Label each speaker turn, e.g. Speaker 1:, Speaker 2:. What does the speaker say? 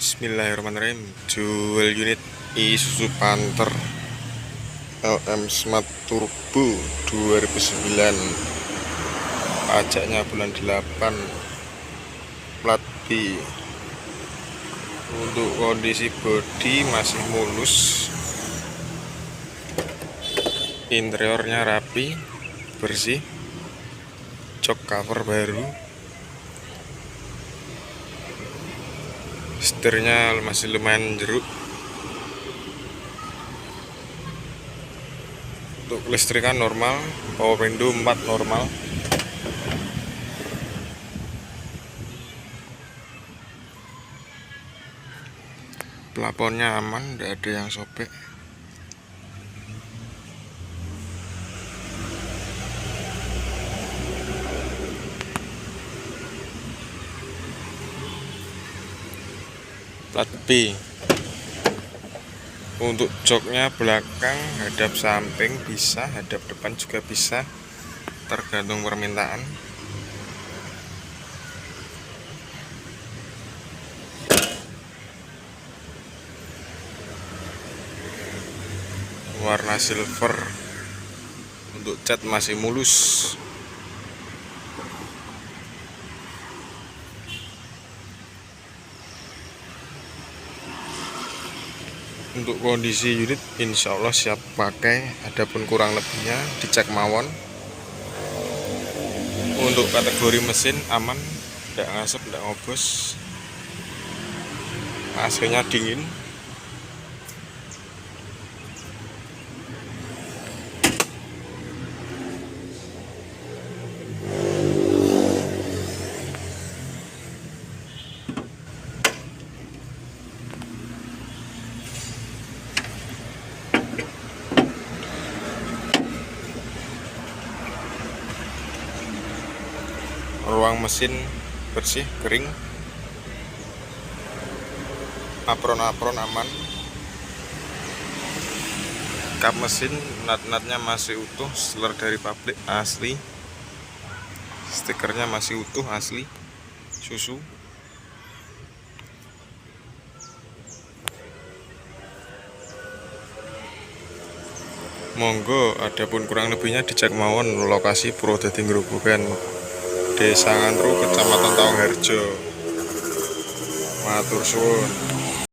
Speaker 1: Bismillahirrahmanirrahim. Dual unit Isuzu Panther LM Smart Turbo 2009. Pajaknya bulan 8, plat B. Untuk kondisi bodi masih mulus, interiornya rapi, bersih, jok cover baru, setirnya masih lumayan jeruk. Untuk kelistrikan normal, power window 4 normal. Plafonnya aman, tidak ada yang sobek. Plat B. Untuk joknya belakang, hadap samping bisa, hadap depan juga bisa, tergantung permintaan. Warna silver. Untuk cat masih mulus. Untuk kondisi unit insya Allah siap pakai, adapun kurang lebihnya dicek mawon. Untuk kategori mesin aman, tidak ngasep, tidak ngobos, AC-nya dingin. Ruang mesin bersih, kering, apron-apron aman. Kap mesin nat-natnya masih utuh, seler dari pabrik asli, stikernya masih utuh asli, susu. Monggo, adapun kurang lebihnya dicek mawon. Lokasi Purwodadi Grobogan, Desa Ngantru, Kecamatan Tawangharjo. Matur suwun.